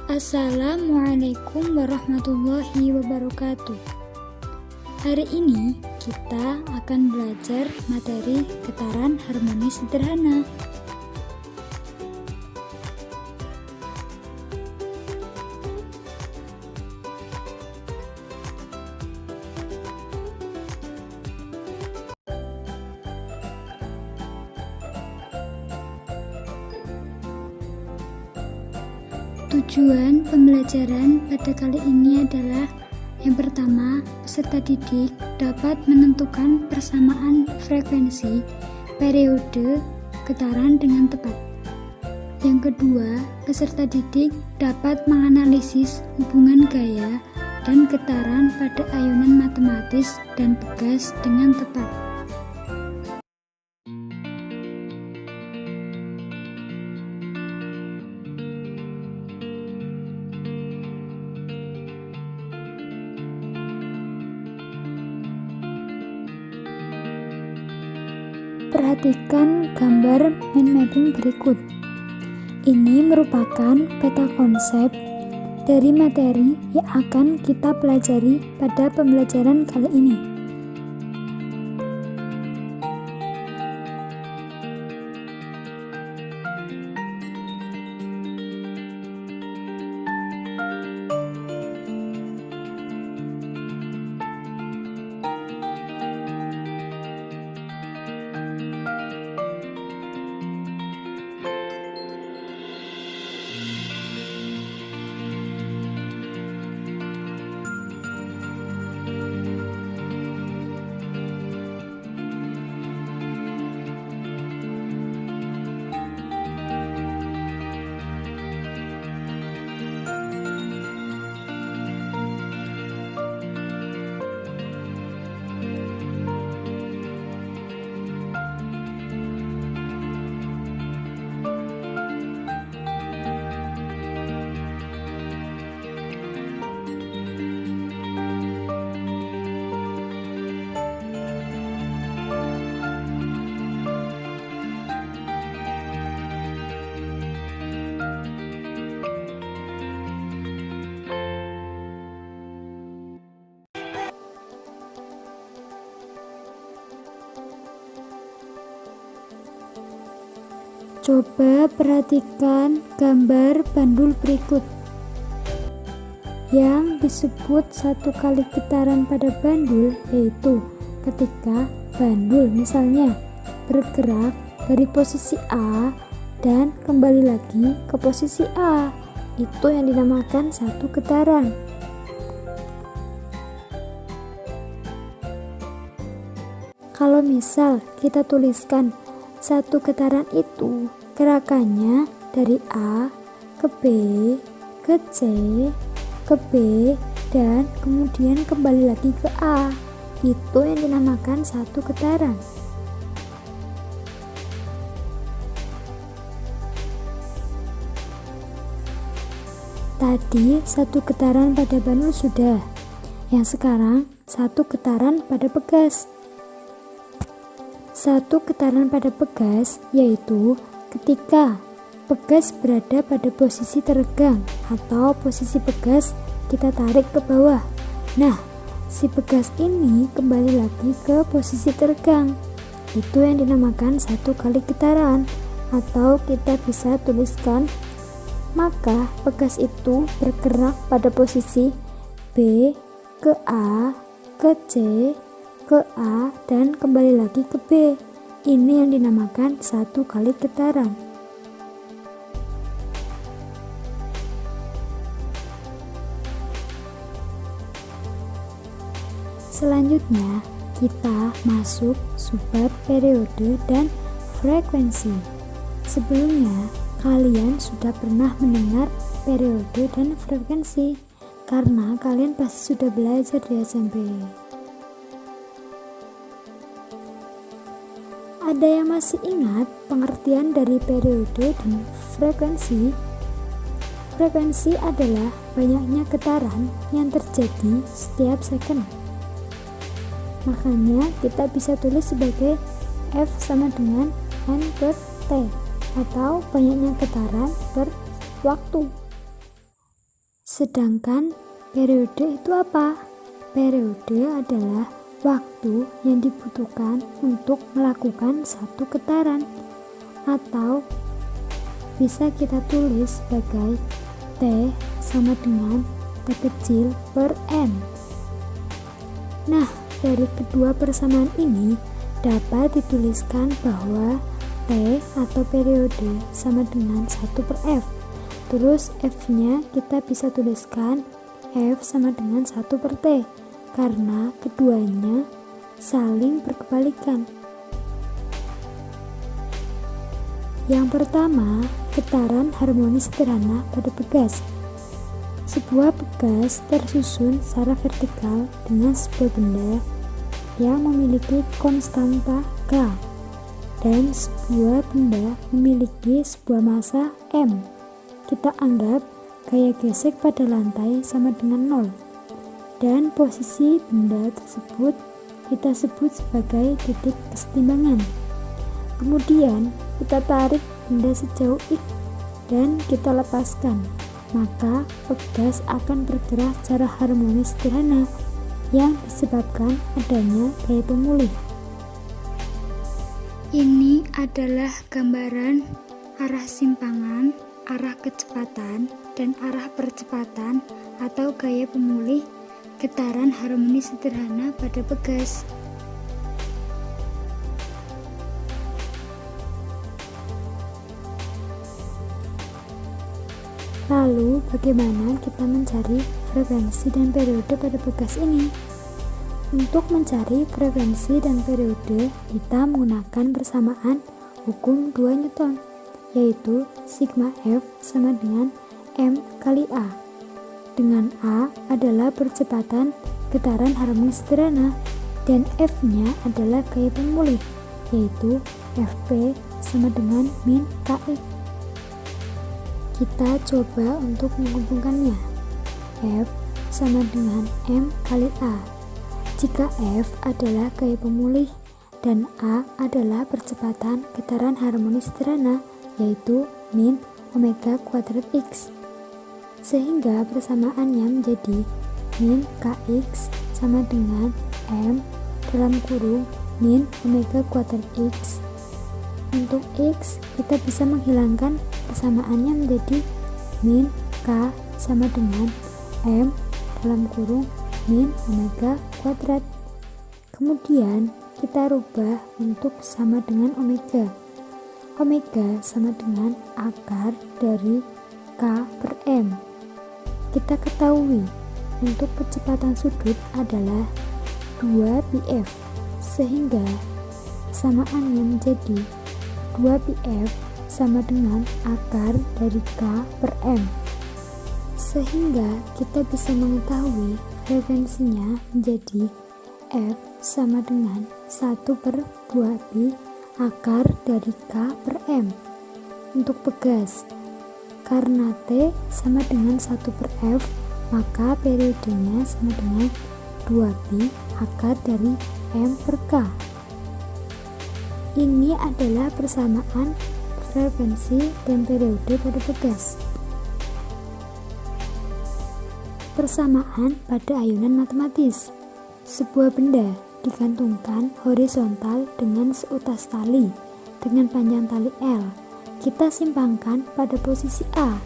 Assalamualaikum warahmatullahi wabarakatuh. Hari ini kita akan belajar materi getaran harmonis sederhana. Tujuan pembelajaran pada kali ini adalah yang pertama, peserta didik dapat menentukan persamaan frekuensi periode getaran dengan tepat. Yang kedua, peserta didik dapat menganalisis hubungan gaya dan getaran pada ayunan matematis dan pegas dengan tepat. Perhatikan gambar mind mapping berikut. Ini merupakan peta konsep dari materi yang akan kita pelajari pada pembelajaran kali ini. Coba perhatikan gambar bandul berikut. Yang disebut satu kali getaran pada bandul yaitu ketika bandul misalnya bergerak dari posisi A dan kembali lagi ke posisi A. Itu yang dinamakan satu getaran. Kalau misal kita tuliskan satu getaran itu gerakannya dari A ke B, ke C, ke B, dan kemudian kembali lagi ke A. Itu yang dinamakan satu getaran. Tadi satu getaran pada bandul sudah. Yang sekarang satu getaran pada pegas. Satu getaran pada pegas yaitu ketika pegas berada pada posisi teregang atau posisi pegas kita tarik ke bawah. Nah, si pegas ini kembali lagi ke posisi teregang. Itu yang dinamakan satu kali getaran, atau kita bisa tuliskan maka pegas itu bergerak pada posisi B ke A, ke C, ke A, dan kembali lagi ke B. Ini yang dinamakan satu kali getaran. Selanjutnya, kita masuk subbab periode dan frekuensi. Sebelumnya, kalian sudah pernah mendengar periode dan frekuensi karena kalian pasti sudah belajar di SMP. Ada yang masih ingat pengertian dari periode dan frekuensi? Frekuensi adalah banyaknya getaran yang terjadi setiap second. Makanya kita bisa tulis sebagai F sama dengan N per T, atau banyaknya getaran per waktu. Sedangkan periode itu apa? Periode adalah waktu yang dibutuhkan untuk melakukan satu getaran, atau bisa kita tulis sebagai T sama dengan T kecil per N. Nah, dari kedua persamaan ini dapat dituliskan bahwa T atau periode sama dengan 1 per F. Terus F-nya kita bisa tuliskan F sama dengan 1 per T, karena keduanya saling berkebalikan. Yang pertama, getaran harmonis sederhana pada pegas. Sebuah pegas tersusun secara vertikal dengan sebuah benda yang memiliki konstanta K, dan sebuah benda memiliki sebuah massa M. Kita anggap gaya gesek pada lantai sama dengan 0, dan posisi benda tersebut kita sebut sebagai titik kesetimbangan. Kemudian kita tarik benda sejauh X dan kita lepaskan, maka pegas akan bergerak secara harmonis sederhana yang disebabkan adanya gaya pemulih. Ini adalah gambaran arah simpangan, arah kecepatan, dan arah percepatan atau gaya pemulih getaran harmonis sederhana pada pegas. Lalu, bagaimana kita mencari frekuensi dan periode pada pegas ini? Untuk mencari frekuensi dan periode, kita menggunakan persamaan hukum 2 Newton, yaitu sigma F sama dengan M kali A, dengan A adalah percepatan getaran harmonis sederhana dan F-nya adalah gaya pemulih, yaitu Fp sama dengan min Kx. Kita coba untuk menghubungkannya. F sama dengan M kali A. Jika F adalah gaya pemulih dan A adalah percepatan getaran harmonis sederhana, yaitu min omega kuadrat X, sehingga persamaannya menjadi min Kx sama dengan M dalam kurung min omega kuadrat X. Untuk X kita bisa menghilangkan persamaannya menjadi min K sama dengan M dalam kurung min omega kuadrat. Kemudian kita rubah untuk sama dengan omega. Omega sama dengan akar dari K per M. Kita ketahui untuk kecepatan sudut adalah 2πf, sehingga persamaannya menjadi 2πf sama dengan akar dari K per M, sehingga kita bisa mengetahui frekuensinya menjadi F sama dengan 1 per 2π akar dari K per M. Untuk pegas, karena T sama dengan 1 per F, maka periodenya sama dengan 2π akar dari M per K. Ini adalah persamaan frekuensi dan periode pada pegas. Persamaan pada ayunan matematis. Sebuah benda digantungkan horizontal dengan seutas tali dengan panjang tali L. Kita simpangkan pada posisi A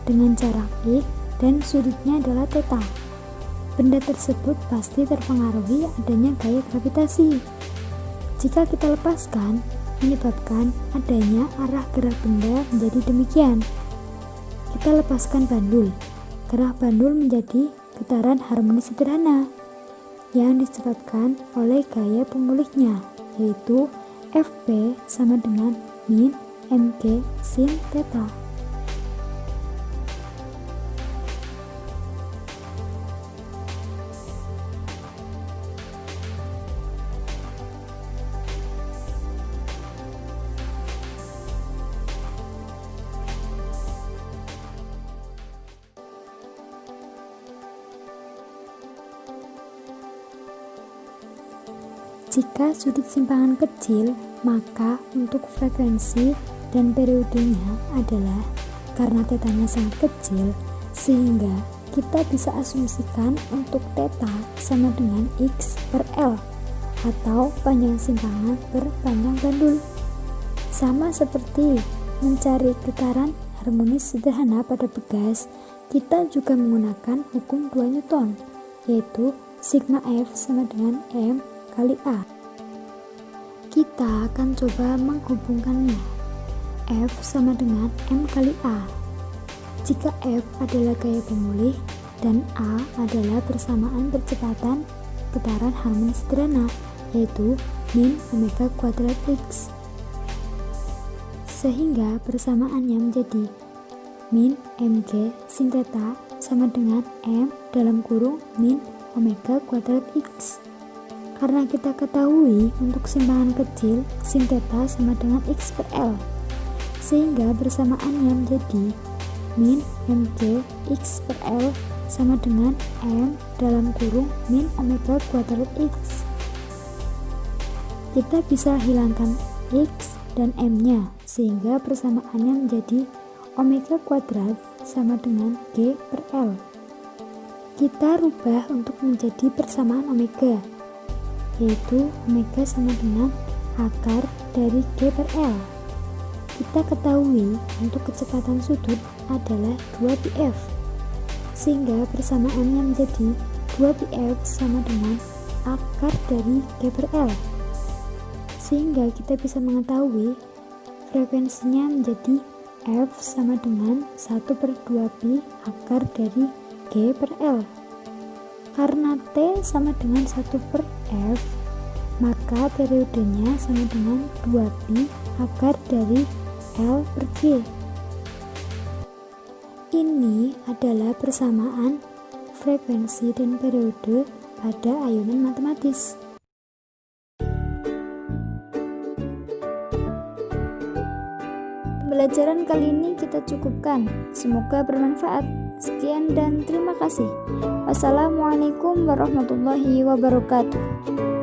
dengan jarak X dan sudutnya adalah θ. Benda tersebut pasti terpengaruhi adanya gaya gravitasi. Jika kita lepaskan, menyebabkan adanya arah gerak benda menjadi demikian. Kita lepaskan bandul. Gerak bandul menjadi getaran harmonis sederhana yang disebabkan oleh gaya pemulihnya, yaitu Fp sama dengan min mg sin θ. Jika sudut simpangan kecil, maka untuk frekuensi dan periodenya adalah karena θ-nya sangat kecil, sehingga kita bisa asumsikan untuk theta sama dengan X per L atau panjang simpangan per panjang bandul. Sama seperti mencari getaran harmonis sederhana pada pegas, kita juga menggunakan hukum 2 Newton, yaitu sigma F sama dengan M kali A. Kita akan coba menghubungkannya. F sama dengan M kali A. Jika F adalah gaya pemulih dan A adalah persamaan percepatan getaran harmonis sederhana, yaitu min omega kuadrat X. Sehingga persamaannya menjadi min mg sin theta sama dengan M dalam kurung min omega kuadrat X. Karena kita ketahui untuk simpangan kecil sin theta sama dengan X per L, sehingga persamaannya menjadi min mg X per L sama dengan M dalam kurung min omega kuadrat X. Kita bisa hilangkan X dan M-nya, sehingga persamaannya menjadi omega kuadrat sama dengan G per L. Kita rubah untuk menjadi persamaan omega, yaitu omega sama dengan akar dari G per L. Kita ketahui untuk kecepatan sudut adalah 2πf, sehingga persamaannya menjadi 2πf sama dengan akar dari G per L. Sehingga kita bisa mengetahui frekuensinya menjadi F sama dengan 1/2π akar dari G per L. Karena T sama dengan 1/f, maka periodenya sama dengan 2π akar dari L per G. Ini adalah persamaan frekuensi dan periode pada ayunan matematis. Pembelajaran kali ini kita cukupkan. Semoga bermanfaat. Sekian dan terima kasih. Wassalamualaikum warahmatullahi wabarakatuh.